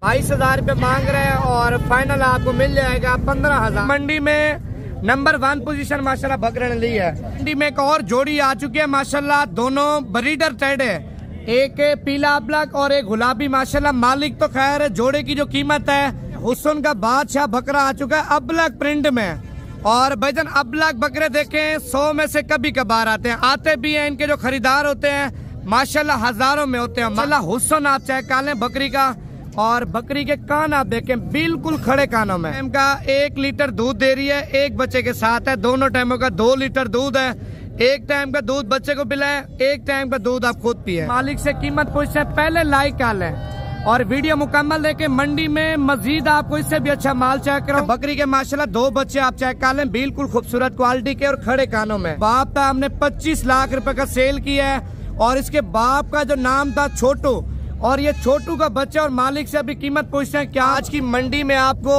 22,000 रुपये मांग रहे हैं और फाइनल आपको मिल जाएगा 15,000। मंडी में नंबर 1 पोजीशन माशाल्लाह बकरे ने ली है। मंडी में एक और जोड़ी आ चुकी है माशाल्लाह, दोनों ब्रीडर टेड है, एक पीला अबलक और एक गुलाबी माशाल्लाह। मालिक तो खैर है। जोड़े की जो कीमत है, हुस्न का बादशाह बकरा आ चुका है अबलक प्रिंट में। और भाईजान अबलक बकरे देखें 100 में से कभी कभार आते भी हैं। इनके जो खरीदार होते हैं माशाल्लाह हजारों में होते हैं। माशाल्लाह हुस्न आप चेक कर लें बकरी का, और बकरी के कान आप देखें बिल्कुल खड़े कानों में। इनका 1 लीटर दूध दे रही है, एक बच्चे के साथ है। दोनों टाइमों का 2 लीटर दूध है। एक टाइम का दूध बच्चे को पिलाए, एक टाइम का दूध आप खुद पिए। मालिक से कीमत पूछते हैं, पहले लाइक कर लें और वीडियो मुकम्मल देखें। मंडी में मजीद आपको इससे भी अच्छा माल चेक करो। बकरी के माशाल्लाह 2 बच्चे आप चेक कर लें, बिल्कुल खूबसूरत क्वालिटी के और खड़े कानों में। बाप था हमने 25 लाख रुपए का सेल किया है, और इसके बाप का जो नाम था छोटू, और ये छोटू का बच्चा। और मालिक से अभी कीमत पूछते हैं क्या आज की मंडी में आपको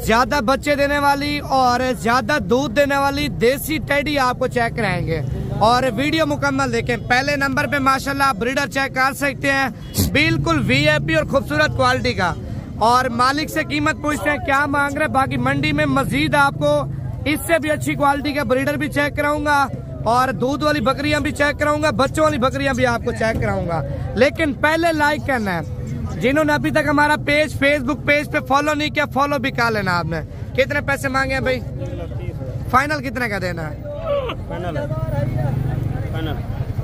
ज्यादा बच्चे देने वाली और ज्यादा दूध देने वाली देसी टेडी आपको चेक कराएंगे। और वीडियो मुकम्मल देखें। पहले नंबर पे माशाल्लाह आप ब्रीडर चेक कर सकते हैं, बिल्कुल वीआईपी और खूबसूरत क्वालिटी का। और मालिक से कीमत पूछते हैं क्या मांग रहे हैं। बाकी मंडी में मजीद आपको इससे भी अच्छी क्वालिटी का ब्रीडर भी चेक कराऊंगा, और दूध वाली बकरियां भी चेक कराऊंगा, बच्चों वाली बकरियां भी आपको चेक कराऊंगा। लेकिन पहले लाइक करना है। जिन्होंने अभी तक हमारा पेज फेसबुक पेज पे फॉलो नहीं किया, फॉलो भी कर लेना आपने। कितने पैसे मांगे हैं भाई? फाइनल कितने का देना है? फाइनल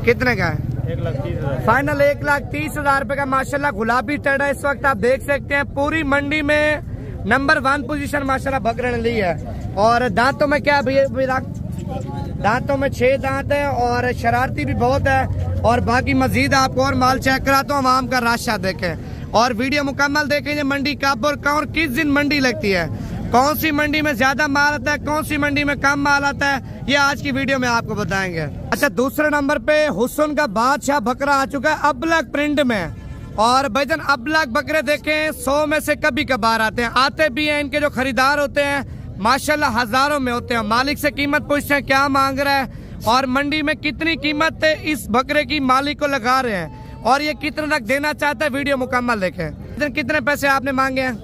कितने का है? 1,30,000। फाइनल 1,30,000 रुपए का माशाल्लाह गुलाबी टेढ़ा इस वक्त आप देख सकते हैं। पूरी मंडी में नंबर 1 पोजीशन माशाल्लाह बकरे ने ली है। और दांतों में क्या भैया? दांतों में 6 दांत है और शरारती भी बहुत है। और बाकी मजीद आपको और माल चेक कराता हूँ। आवाम का रास्ता देखें और वीडियो मुकम्मल देखें। ये मंडी कब और कहाँ और किस दिन मंडी लगती है, कौन सी मंडी में ज्यादा माल आता है, कौन सी मंडी में कम माल आता है, ये आज की वीडियो में आपको बताएंगे। अच्छा, दूसरे नंबर पे हुस्न का बादशाह बकरा आ चुका है अबलक प्रिंट में। और भाईजान अबलक बकरे देखें 100 में से कभी कभार आते भी हैं। इनके जो खरीदार होते हैं माशाल्लाह हजारों में होते हैं। मालिक से कीमत पूछते हैं क्या मांग रहा है, और मंडी में कितनी कीमत इस बकरे की मालिक को लगा रहे हैं, और ये कितने तक देना चाहता है। वीडियो मुकम्मल देखें। कितने पैसे आपने मांगे हैं?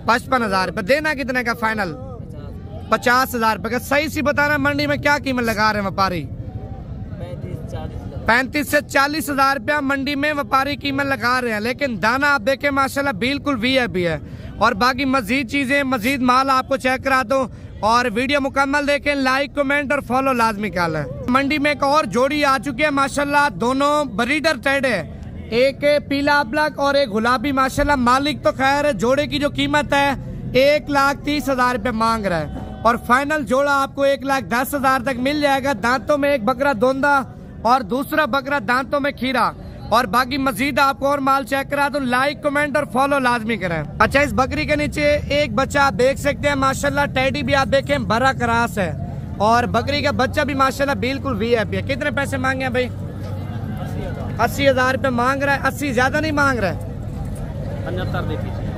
55,000 रुपए। देना कितने का फाइनल? 50,000 रुपए का। सही सी बताना, मंडी में क्या कीमत लगा रहे हैं व्यापारी? 35 से 40,000 रुपया मंडी में व्यापारी कीमत लगा रहे हैं। लेकिन दाना आप देखें माशाल्लाह बिल्कुल वीआईपी है। और बाकी मजीद चीजें, मजीद माल आपको चेक करा दो। और वीडियो मुकम्मल देखें, लाइक कमेंट और फॉलो लाजमी कर लें। मंडी में एक और जोड़ी आ चुकी है माशाल्लाह, दोनों ब्रीडर टेड है, एक पीला अबलक और एक गुलाबी माशाल्लाह। मालिक तो खैर है। जोड़े की जो कीमत है 1,30,000 रुपये मांग रहा है, और फाइनल जोड़ा आपको 1,10,000 तक मिल जाएगा। दांतों में एक बकरा दोंदा और दूसरा बकरा दांतों में खीरा। और बाकी मजीद आपको और माल चेक करा तो लाइक कमेंट और फॉलो लाजमी करें। अच्छा, इस बकरी के नीचे एक बच्चा आप देख सकते हैं माशाल्लाह, टेडी भी आप देखें बड़ा क्रास है, और बकरी का बच्चा भी माशाल्लाह बिल्कुल वीआईपी है। कितने पैसे मांगे हैं भाई? 80,000 रुपये मांग रहा है। 80 ज्यादा नहीं मांग रहा है?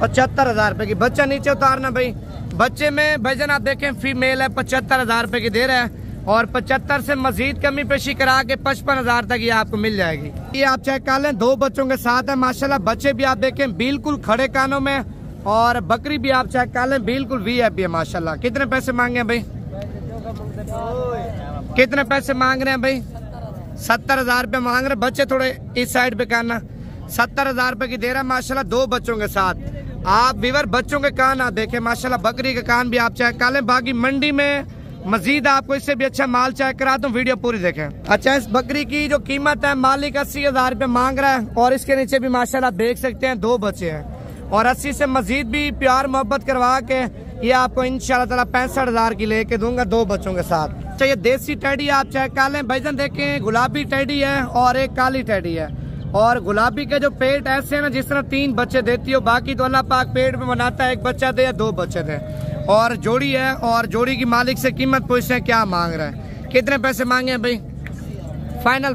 75,000 रुपए की। बच्चा नीचे उतारना भाई। बच्चे में भाईजान आप देखें फीमेल है, 75,000 रुपए की दे रहा है, और 75 से मजीद कमी पेशी करा के 55,000 तक ये आपको मिल जाएगी। ये आप चेक कर लें, 2 बच्चों के साथ है माशाल्लाह। बच्चे भी आप देखें बिल्कुल खड़े कानों में, और बकरी भी आप चेक कर लें बिल्कुल वीआईपी है माशाल्लाह। कितने पैसे मांगे हैं भाई? कितने पैसे मांग रहे हैं भाई? 70,000 रुपये मांग रहे। बच्चे थोड़े इस साइड पे करना। 70,000 रुपए की दे रहा है माशाल्लाह, 2 बच्चों के साथ। आप विवर बच्चों के कान आप देखें माशाल्लाह, बकरी के कान भी आप चेक कर लें। बाकी मंडी में मजीद आपको इससे भी अच्छा माल चेक करा तो वीडियो पूरी देखें। अच्छा, इस बकरी की जो कीमत है मालिक 80,000 रुपये मांग रहा है, और इसके नीचे भी माशाल्लाह देख सकते हैं 2 बच्चे हैं, और 80 से मजीद भी प्यार मोहब्बत करवा के ये आपको इंशाल्लाह ताला 65,000 की लेके दूंगा 2 बच्चों के साथ। अच्छा, ये देसी टेडी आप चेक कर लें भाईजान, देखें गुलाबी टेडी है और एक काली टेडी है। और गुलाबी के जो पेट ऐसे है ना जिस तरह 3 बच्चे देती हो, बाकी तो अल्लाह पाक पेट में बनाता है, 1 बच्चा दे या 2 बच्चे दे। और जोड़ी है, और जोड़ी की मालिक से कीमत पूछते हैं क्या मांग रहा है। कितने पैसे मांगे हैं भाई? फाइनल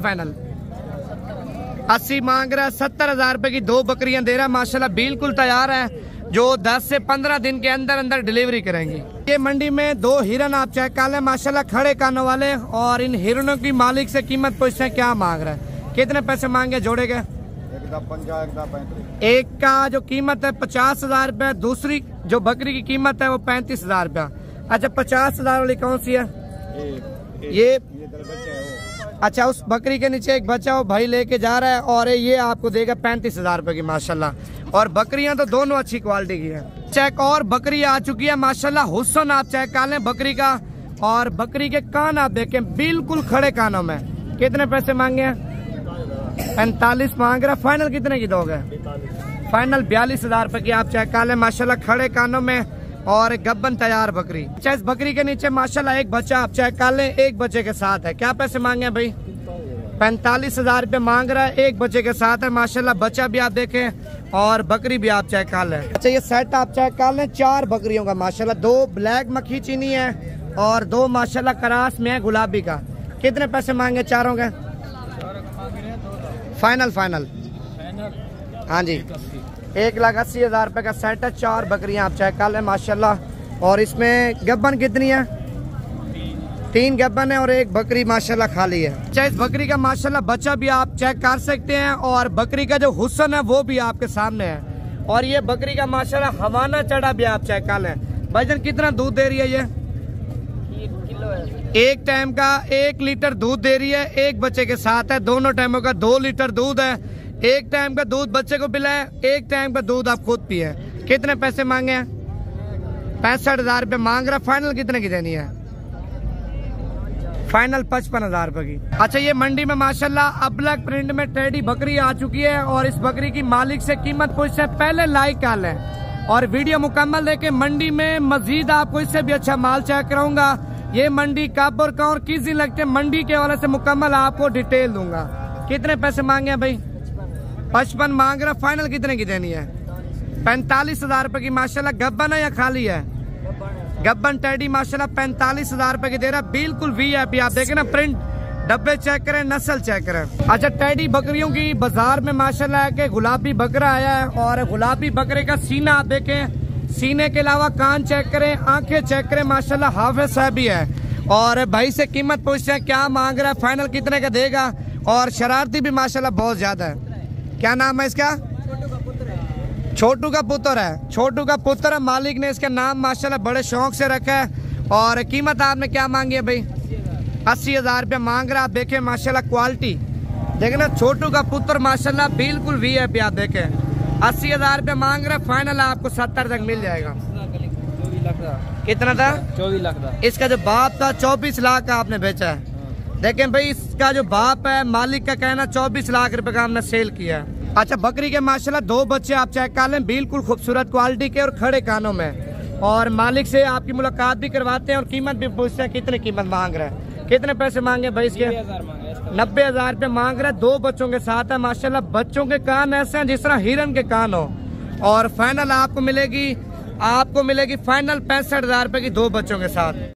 80 मांग रहा है। 70,000 रुपए की 2 बकरियां दे रहा है माशाल्लाह, बिल्कुल तैयार है, जो 10 से 15 दिन के अंदर अंदर डिलीवरी करेंगी। ये मंडी में 2 हिरन आप चेक कर लें माशाल्लाह, खड़े कानों वाले। और इन हिरनों की मालिक से कीमत पूछते हैं क्या मांग रहा है। कितने पैसे मांगे जोड़े के? एक का जो कीमत है 50,000 रुपया, दूसरी जो बकरी की कीमत है वो 35,000 रुपया। अच्छा 50,000 वाली कौन सी है? ये अच्छा उस बकरी के नीचे एक बच्चा वो भाई लेके जा रहा है और ये आपको देगा 35,000 रुपए की माशाल्लाह। और बकरियां तो दोनों अच्छी क्वालिटी की है। चेक और बकरी आ चुकी है माशाल्लाह, हुस्न आप चेक कर लें बकरी का। और बकरी के कान आप देखें बिल्कुल खड़े कानों में। कितने पैसे मांगे हैं? 45 मांग रहा। फाइनल कितने की दोगे? फाइनल 42,000 रुपए की आप चेक कर लें माशाल्लाह, खड़े कानों में और गब्बन तैयार बकरी। अच्छा इस बकरी के नीचे माशाल्लाह एक बच्चा आप चेक कर लें, एक बच्चे के साथ है। क्या पैसे मांगे हैं भाई? 45,000 रुपए मांग रहा है, एक बच्चे के साथ है माशाल्लाह। बच्चा भी आप देखें और बकरी भी आप चेक कर लें। अच्छा ये सेट आप चेक कर लें 4 बकरियों का माशाल्लाह, 2 ब्लैक मक्खी चीनी है और 2 माशाल्लाह करास में है गुलाबी का। कितने पैसे मांगे चारों के? फाइनल हाँ जी 1,80,000 रुपए का सेट है। 4 बकरियां आप चेक कर लें माशाल्लाह। और इसमें गब्बन कितनी है? 3 गब्बन है और 1 बकरी माशाल्लाह खाली है। अच्छा इस बकरी का माशाल्लाह बच्चा भी आप चेक कर सकते हैं और बकरी का जो हुस्न है वो भी आपके सामने है। और ये बकरी का माशाल्लाह हवाना चढ़ा भी आप चेक कर लें। भाईजान कितना दूध दे रही है ये? 1 टाइम का 1 लीटर दूध दे रही है, एक बच्चे के साथ है। दोनों टाइमों का 2 लीटर दूध है। 1 टाइम का दूध बच्चे को पिलाए, 1 टाइम का दूध आप खुद पिए। कितने पैसे मांगे हैं? 65,000 रुपए मांग रहा। फाइनल कितने की देनी है? फाइनल 55,000 रुपए की। अच्छा ये मंडी में माशाल्लाह अबलग प्रिंट में टेडी बकरी आ चुकी है और इस बकरी की मालिक से कीमत पूछने पहले लाइक कर लें और वीडियो मुकम्मल देखें। मंडी में मजीद आपको इससे भी अच्छा माल चेक कराऊंगा। ये मंडी कब और कहाँ और किस दिन लगते हैं मंडी के हवाले से मुकम्मल आपको डिटेल दूंगा। कितने पैसे मांगे हैं भाई? 55 मांग रहा। फाइनल कितने की देनी है? 45,000 रुपए की माशाल्लाह। गब्बन है या खाली है? गब्बन टेडी माशाल्लाह 45,000 रुपए की दे रहा है। बिल्कुल वीआईपी आप देखें ना, प्रिंट डब्बे चेक करें, नस्ल चेक करें। अच्छा टेडी बकरियों की बाजार में माशाल्लाह है कि गुलाबी बकरा आया है और गुलाबी बकरे का सीना आप देखें, सीने के अलावा कान चेक करें, आंखें चेक करें माशाल्लाह। हाफिज साहब भी है और भाई से कीमत पूछते हैं क्या मांग रहा है, फाइनल कितने का देगा। और शरारती भी माशाल्लाह बहुत ज्यादा है। क्या नाम है इसका? छोटू का पुत्र है। छोटू का पुत्र है, मालिक ने इसका नाम माशाल्लाह बड़े शौक से रखा है। और कीमत आपने क्या मांगी है भाई? 80,000 रुपया मांग रहा। आप देखें माशाल्लाह क्वालिटी देखें ना, छोटू का पुत्र माशाल्लाह बिल्कुल वीआईपी आप देखें। 80,000 रुपया मांग रहा। फाइनल आपको 70 तक मिल जाएगा। कितना था? 24 लाख था। इसका जो बाप था 24 लाख का आपने बेचा है। देखें भाई इसका जो बाप है मालिक का कहना 24 लाख रुपए का हमने सेल किया है। अच्छा बकरी के माशाल्लाह 2 बच्चे आप चेक कर लें, बिल्कुल खूबसूरत क्वालिटी के और खड़े कानों में। और मालिक से आपकी मुलाकात भी करवाते हैं और कीमत भी पूछते हैं कितनी कीमत मांग रहा है। कितने पैसे मांगे भाई इसके? 90,000 रुपये मांग रहा है। 2 बच्चों के साथ है माशाल्लाह। बच्चों के कान ऐसे हैं जिस तरह हिरन के कान हो। और फाइनल आपको मिलेगी फाइनल 65,000 रुपए की 2 बच्चों के साथ।